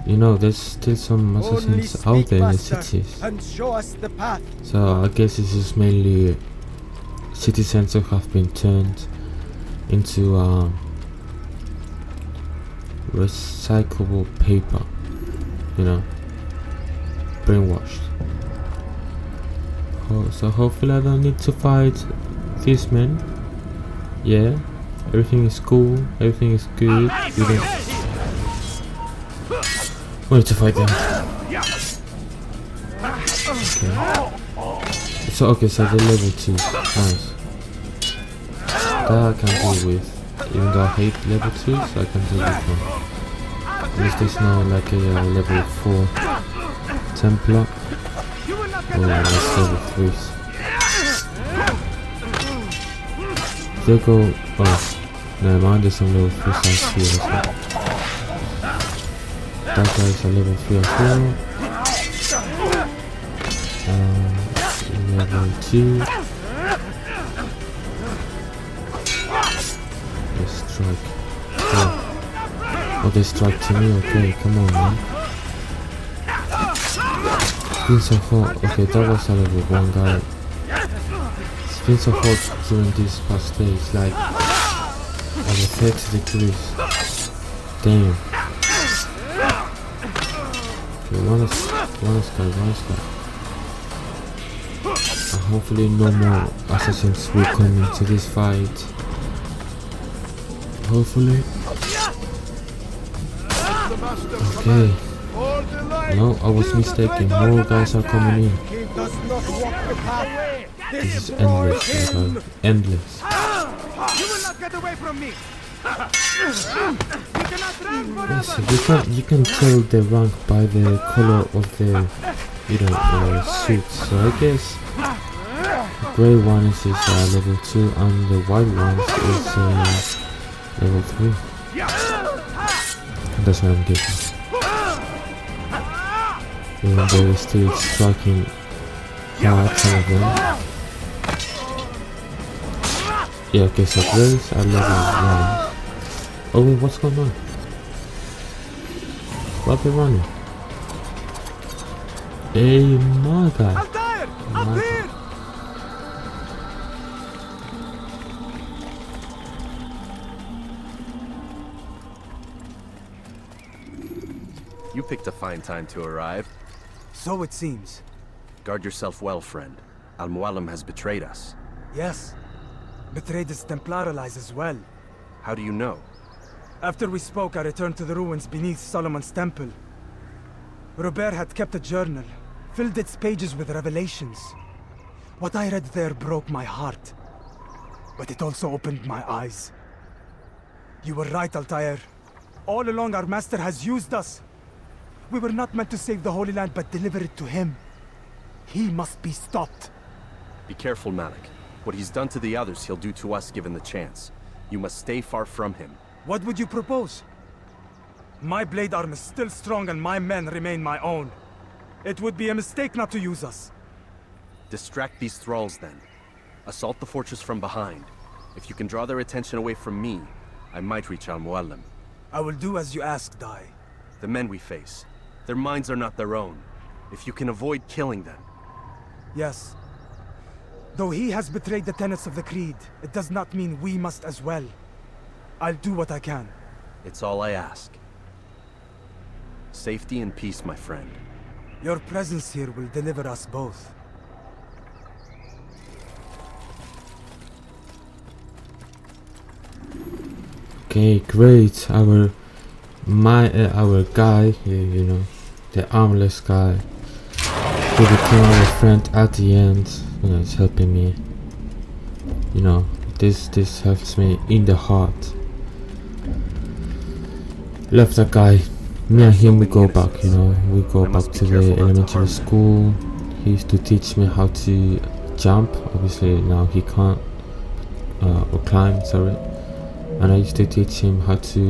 Speaker 1: you know there's still some
Speaker 13: Only
Speaker 1: assassins out
Speaker 13: speak,
Speaker 1: there in the
Speaker 13: master,
Speaker 1: cities.
Speaker 13: and show us the path.
Speaker 1: So I guess this is mainly citizens who have been turned into recyclable paper, you know, brainwashed. So hopefully I don't need to fight these men. Yeah, everything is cool, everything is good. We don't need to fight them. Okay. So they're level 2. Nice. That I can deal with. Even though I hate level 2s, I can deal with them. At least there's no like a level 4 Templar. Or like level 3s. They go. Oh, never mind, there's some level 3s here as well. That guy is a level 3 as well. Level 2. They strike. Oh, they strike to me. Okay, come on, man. It's been so hot. Okay, that was a level 1 guy. It's been so hot during these past days, like over 30 degrees. Damn. Okay, one is guy. And hopefully no more assassins will come into this fight. hopefully. Okay. No, I was mistaken. More guys are coming in. This is endless, okay? Endless.
Speaker 2: You will not get away from me!
Speaker 1: Yes, you can tell the rank by the color of the suits. So I guess the grey one is level 2 and the white one is level 3. And that's what I'm getting. Even though they're still striking hard, some of them. Yeah, okay, so grays are level 1. Oh wait, what's going on? Why are they running? Hey, my god.
Speaker 2: Altair! Up here!
Speaker 3: You picked a fine time to arrive.
Speaker 2: So it seems.
Speaker 3: Guard yourself well, friend. Al-Mualim has betrayed us.
Speaker 2: Yes. Betrayed his Templar allies as well.
Speaker 3: How do you know?
Speaker 2: After we spoke, I returned to the ruins beneath Solomon's temple. Robert had kept a journal, filled its pages with revelations. What I read there broke my heart. But it also opened my eyes. You were right, Altair. All along our master has used us. We were not meant to save the Holy Land, but deliver it to him. He must be stopped.
Speaker 3: Be careful, Malik. What he's done to the others, he'll do to us given the chance. You must stay far from him.
Speaker 2: What would you propose? My blade arm is still strong and my men remain my own. It would be a mistake not to use us.
Speaker 3: Distract these thralls then. Assault the fortress from behind. If you can draw their attention away from me, I might reach Al-Mualim.
Speaker 2: I will do as you ask, Dai.
Speaker 3: The men we face, their minds are not their own. If you can avoid killing them.
Speaker 2: Yes. Though he has betrayed the tenets of the Creed, it does not mean we must as well. I'll do what I can.
Speaker 3: It's all I ask. Safety and peace, my friend.
Speaker 2: Your presence here will deliver us both.
Speaker 1: Okay, great. Our guy, the armless guy, who became our friend at the end. It's helping me. This helps me in the heart. Love that guy. Me and him, we go back. We go back to the elementary school. He used to teach me how to jump. Obviously now he can't, or climb. Sorry. And I used to teach him how to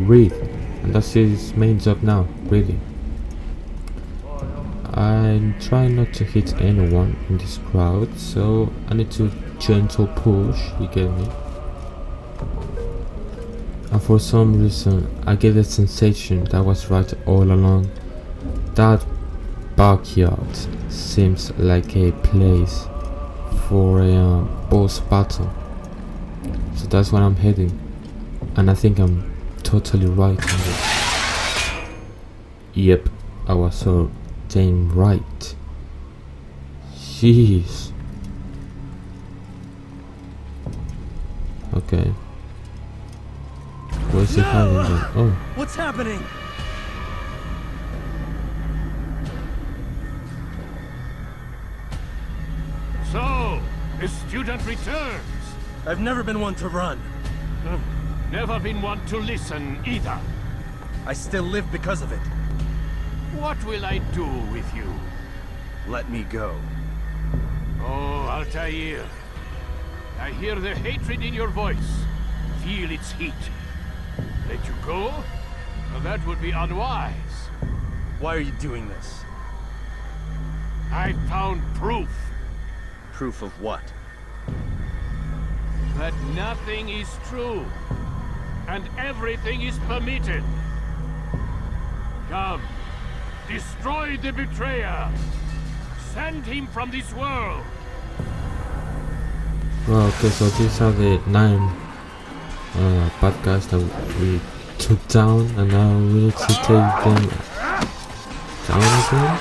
Speaker 1: read, and that's his main job now, reading. I'm trying not to hit anyone in this crowd, so I need to gentle push, you get me? And for some reason, I get the sensation that was right all along. That backyard seems like a place for a boss battle. So that's where I'm heading, and I think I'm totally right on this. Yep, I was so damn right. Jeez. Okay. Where's he hiding then? Oh.
Speaker 9: What's happening?
Speaker 14: So, the student returns.
Speaker 9: I've never been one to run.
Speaker 14: Never been one to listen either.
Speaker 9: I still live because of it.
Speaker 14: What will I do with you?
Speaker 3: Let me go.
Speaker 14: Oh, Altair. I hear the hatred in your voice. Feel its heat. Let you go? Well, that would be unwise.
Speaker 9: Why are you doing this?
Speaker 14: I found proof.
Speaker 3: Proof of what?
Speaker 14: That nothing is true. And everything is permitted. Come. Destroy the betrayer. Send him from this world.
Speaker 1: Well, okay, so these are the 9 bad guys that we took down, and now we need to take them down again.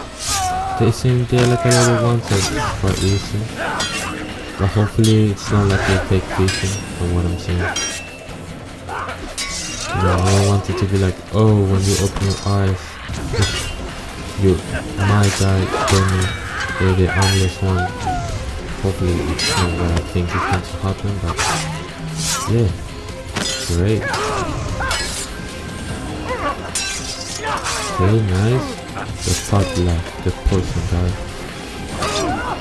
Speaker 1: They seem they're like a level 1, so it's quite easy. But hopefully it's not like a fake vision from what I'm saying. You know, I don't want it to be like, oh, when you open your eyes, you my guy told me they're the armless one. Hopefully it's not what I think is going to happen, but yeah, great. Okay, nice. The fat black, the poison guy.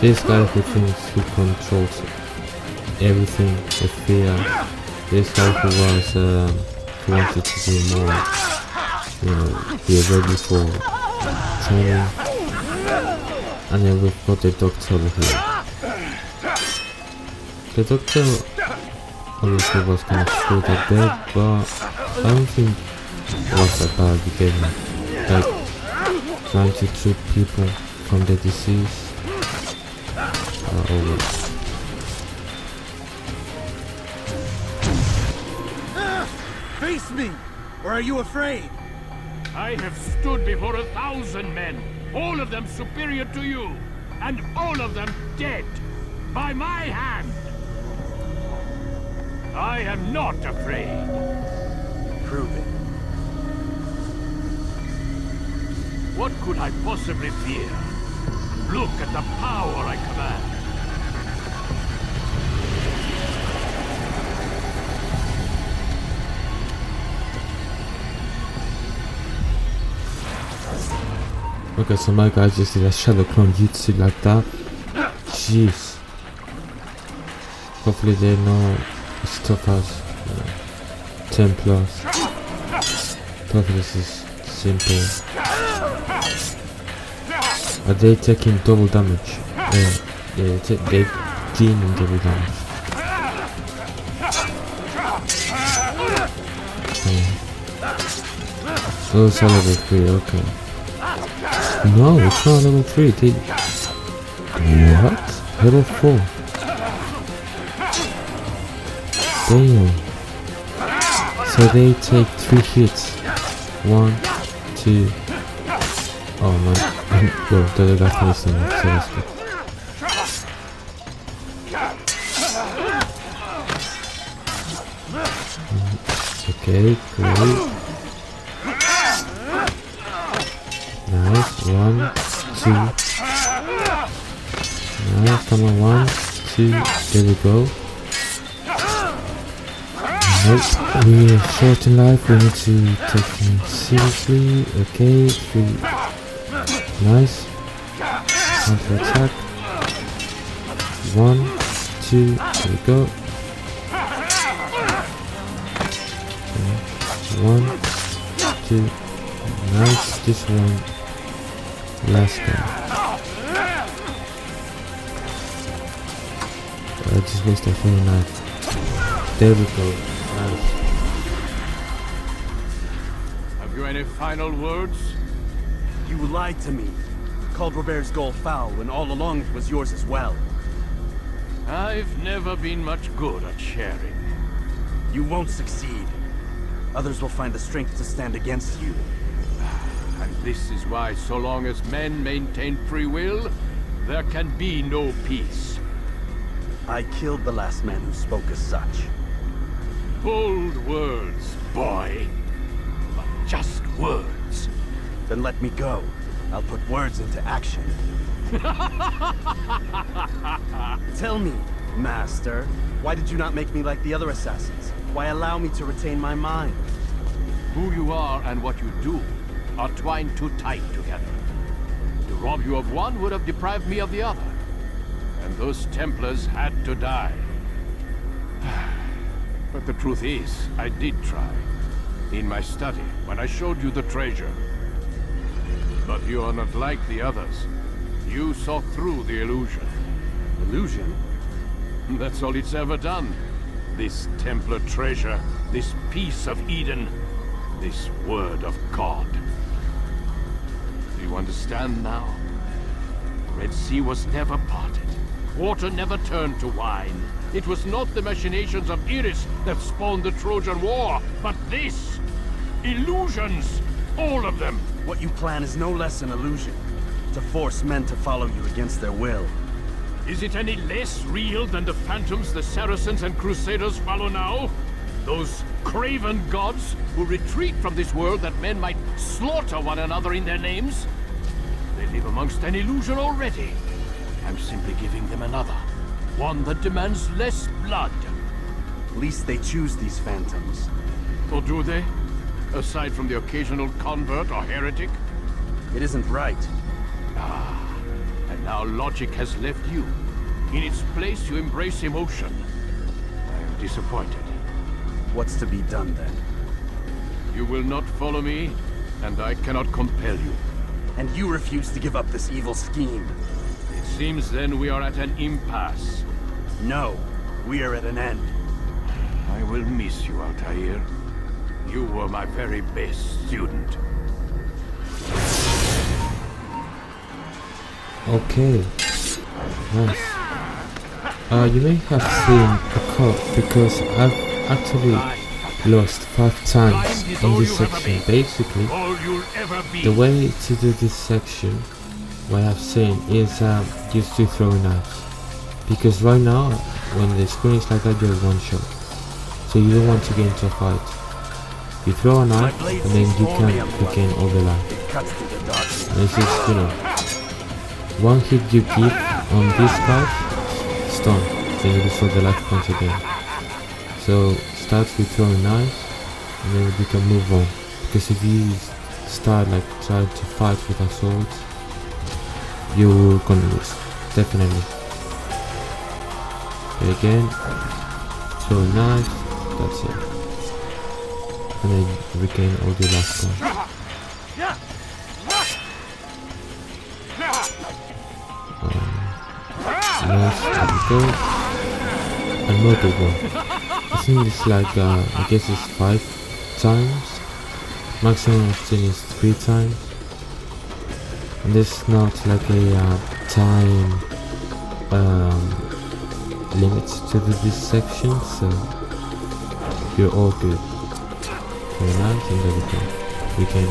Speaker 1: This guy who thinks he controls everything, the fear. This guy who was, who wanted to do more, you know, be ready for training. And then we've got the doctor over here. The doctor obviously was kind of screwed at bed, but I don't think it was that bad behavior. Like, trying to treat people from the disease. Over.
Speaker 15: Face me! Or are you afraid?
Speaker 14: I have stood before 1,000 men, all of them superior to you, and all of them dead, by my hand. I am not afraid.
Speaker 15: Prove it.
Speaker 14: What could I possibly fear? Look at the power I command.
Speaker 1: Okay, so my guy just did a shadow clone jutsu like that. Jeez. Hopefully they know it's tough as 10 plus. Hopefully this is simple. Are they taking double damage? Yeah, they're dealing double damage. Oh, it's all level 3, okay. No, it's not level 3. What? Level 4. Damn. So they take 3 hits. 1, 2. Oh man. Yo, the other guy finished him, so that's good. Okay, great. Nice, 1, 2. Nice, come on, 1, 2. There we go. Nope, we are short in life, we need to take him seriously. Okay, 3. Nice. Counter attack. 1, 2. There we go. 1, 2. Nice. This one. Last guy. I just wasted a full knife. There we go. Nice.
Speaker 14: Have you any final words?
Speaker 3: You lied to me. Called Robert's goal foul when all along it was yours as well.
Speaker 14: I've never been much good at sharing.
Speaker 3: You won't succeed. Others will find the strength to stand against you.
Speaker 14: And this is why so long as men maintain free will, there can be no peace.
Speaker 3: I killed the last man who spoke as such.
Speaker 14: Bold words, boy. But just words.
Speaker 3: Then let me go. I'll put words into action. Tell me, Master, why did you not make me like the other assassins? Why allow me to retain my mind?
Speaker 14: Who you are and what you do are twined too tight together. To rob you of one would have deprived me of the other. And those Templars had to die. But the truth is, I did try. In my study, when I showed you the treasure. But you are not like the others. You saw through the illusion.
Speaker 3: Illusion?
Speaker 14: That's all it's ever done. This Templar treasure, this piece of Eden, this word of God. Do you understand now? The Red Sea was never parted. Water never turned to wine. It was not the machinations of Iris that spawned the Trojan War, but this! Illusions! All of them!
Speaker 3: What you plan is no less an illusion. To force men to follow you against their will.
Speaker 14: Is it any less real than the phantoms the Saracens and Crusaders follow now? Those craven gods who retreat from this world that men might slaughter one another in their names? They live amongst an illusion already. I'm simply giving them another. One that demands less blood.
Speaker 3: At least they choose these phantoms.
Speaker 14: Or do they? Aside from the occasional convert or heretic?
Speaker 3: It isn't right.
Speaker 14: And now logic has left you. In its place, you embrace emotion. I am disappointed.
Speaker 3: What's to be done then?
Speaker 14: You will not follow me, and I cannot compel you.
Speaker 3: And you refuse to give up this evil scheme.
Speaker 14: It seems then we are at an impasse.
Speaker 3: No, we are at an end.
Speaker 14: I will miss you, Altair. You were my very best student.
Speaker 1: Okay. Nice. You may have seen a cut because I've actually lost 5 times in this section. Basically, the way to do this section, what I've seen, is just to throw knives. Because right now, when the screen is like that, you're one shot. So you don't want to get into a fight. You throw a knife, and then you can regain all the life. And it's just, you know, one hit you give on this card, stun, then you restore the life points again. So start with throwing knives, and then you can move on. Because if you start like trying to fight with a sword, you're gonna lose, definitely. Okay, again, throw knives, that's it. And then regain all the last points. Nice, there we go. Another one. I think it's like, I guess it's 5 times. Maximum of 10 is 3 times. And there's not like a time limit to this section, so you're all good. Very nice, and there we go. We can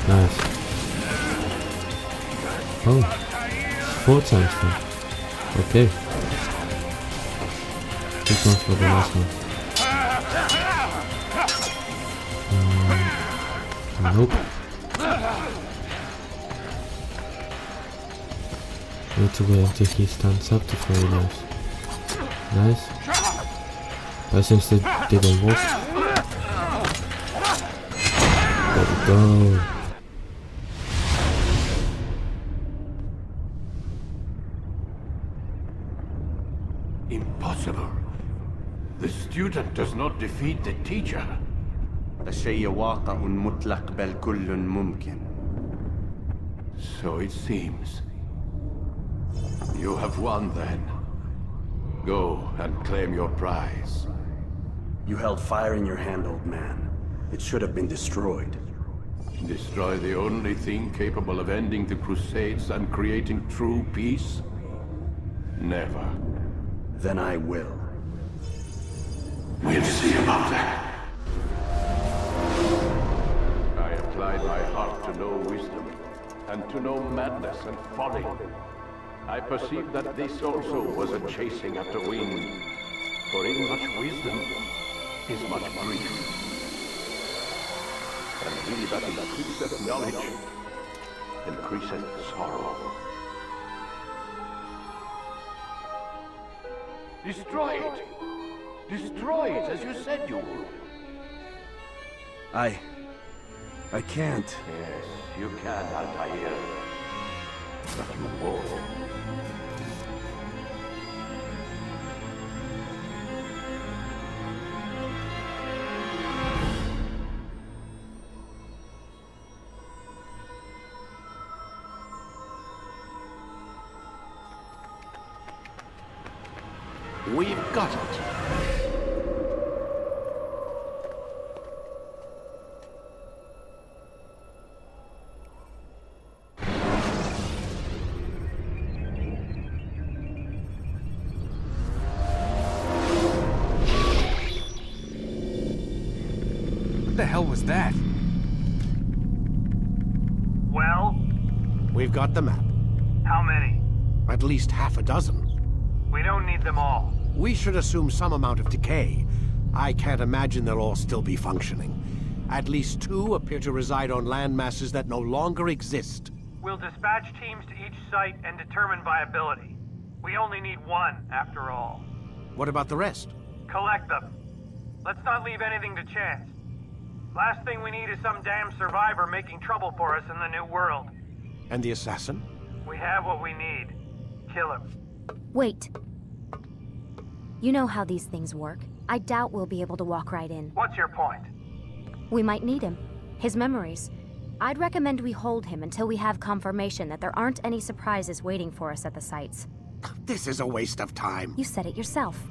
Speaker 1: nice. Oh. 4 times now. Okay. This one's for the last one. Nope. Need to wait until he stands up to throw knives. Nice. But since they didn't work. There we go.
Speaker 14: Impossible. The student does not defeat the teacher.
Speaker 3: الشيء واقع مطلق بل كل ممكن.
Speaker 14: So it seems. You have won then. Go and claim your prize.
Speaker 3: You held fire in your hand, old man. It should have been destroyed.
Speaker 14: Destroy the only thing capable of ending the Crusades and creating true peace? Never.
Speaker 3: Then I will.
Speaker 14: We'll see about that. I applied my heart to know wisdom, and to know madness and folly. I perceived that this also was a chasing after wind. For in much wisdom is much grief. And he that increaseth knowledge increaseth sorrow. Destroy it! Destroy it, as you said you would.
Speaker 3: I can't.
Speaker 14: Yes, you can, Altair. But you won't.
Speaker 3: We've got it.
Speaker 10: What the hell was that?
Speaker 11: Well?
Speaker 7: We've got the map.
Speaker 11: How many?
Speaker 7: At least half a dozen.
Speaker 11: We don't need them all.
Speaker 7: We should assume some amount of decay. I can't imagine they'll all still be functioning. At least 2 appear to reside on land masses that no longer exist.
Speaker 11: We'll dispatch teams to each site and determine viability. We only need 1, after all.
Speaker 7: What about the rest?
Speaker 11: Collect them. Let's not leave anything to chance. Last thing we need is some damn survivor making trouble for us in the new world.
Speaker 7: And the assassin?
Speaker 11: We have what we need. Kill him.
Speaker 12: Wait. You know how these things work. I doubt we'll be able to walk right in.
Speaker 11: What's your point?
Speaker 12: We might need him. His memories. I'd recommend we hold him until we have confirmation that there aren't any surprises waiting for us at the sites.
Speaker 7: This is a waste of time.
Speaker 12: You said it yourself.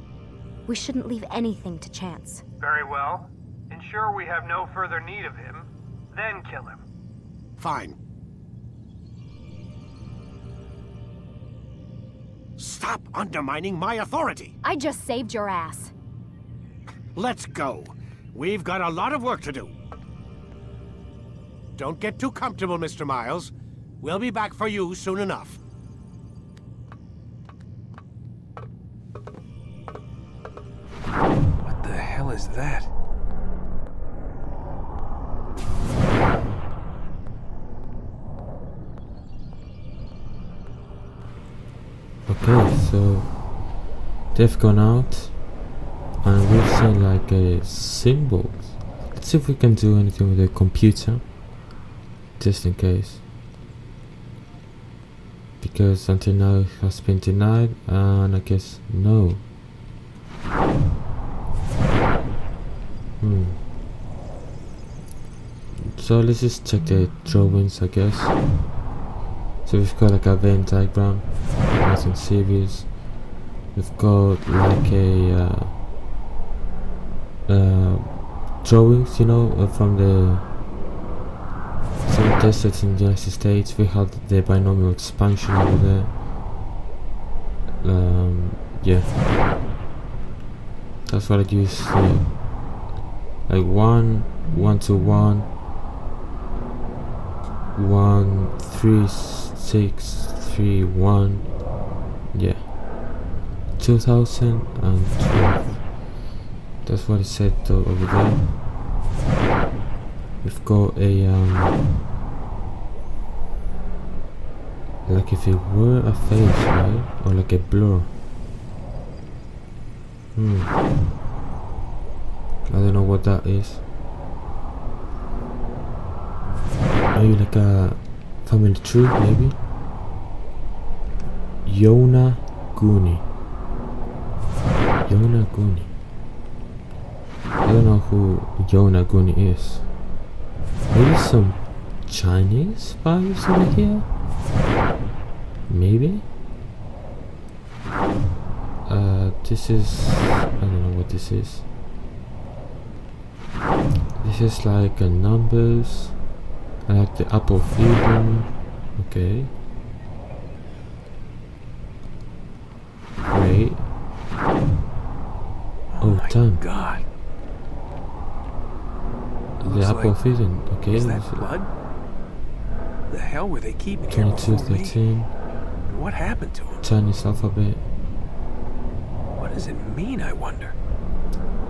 Speaker 12: We shouldn't leave anything to chance.
Speaker 11: Very well. Ensure we have no further need of him, then kill him.
Speaker 7: Fine. Stop undermining my authority!
Speaker 12: I just saved your ass.
Speaker 7: Let's go. We've got a lot of work to do. Don't get too comfortable, Mr. Miles. We'll be back for you soon enough.
Speaker 10: What the hell is that?
Speaker 1: Okay, so they've gone out and we've seen like a symbols. Let's see if we can do anything with the computer, just in case, because until now it has been denied, and I guess no. So let's just check the drawings, I guess. So we've got like a Venn diagram, nothing serious. We've got like a drawings, you know, from the some deserts in the United States. We had the binomial expansion over there. Yeah, that's what I use here. Like 1 to 1, 1 3 6 3 1. Yeah, 2012. That's what it said over there. We've got a like if it were a face, right? Or like a blur. I don't know what that is. Maybe like a family tree, maybe. Yona Guni. I don't know who Yona Guni is. Maybe some Chinese vibes over here? Maybe? This is... I don't know what this is. This is like a numbers. I like the apple of Eden. Okay. Great. Oh, damn.
Speaker 10: God.
Speaker 1: The apple of Eden. Okay.
Speaker 10: Is that blood? The hell were they keeping
Speaker 1: 2213.
Speaker 10: What happened to him?
Speaker 1: Chinese alphabet.
Speaker 10: What does it mean, I wonder?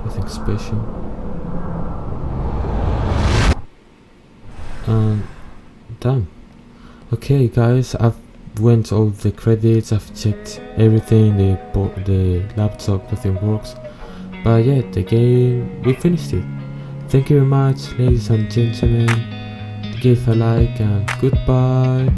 Speaker 1: Nothing special. Done. Okay, guys, I've went all the credits. I've checked everything. The laptop, nothing works. But yeah, the game, we finished it. Thank you very much, ladies and gentlemen. Give a like and goodbye.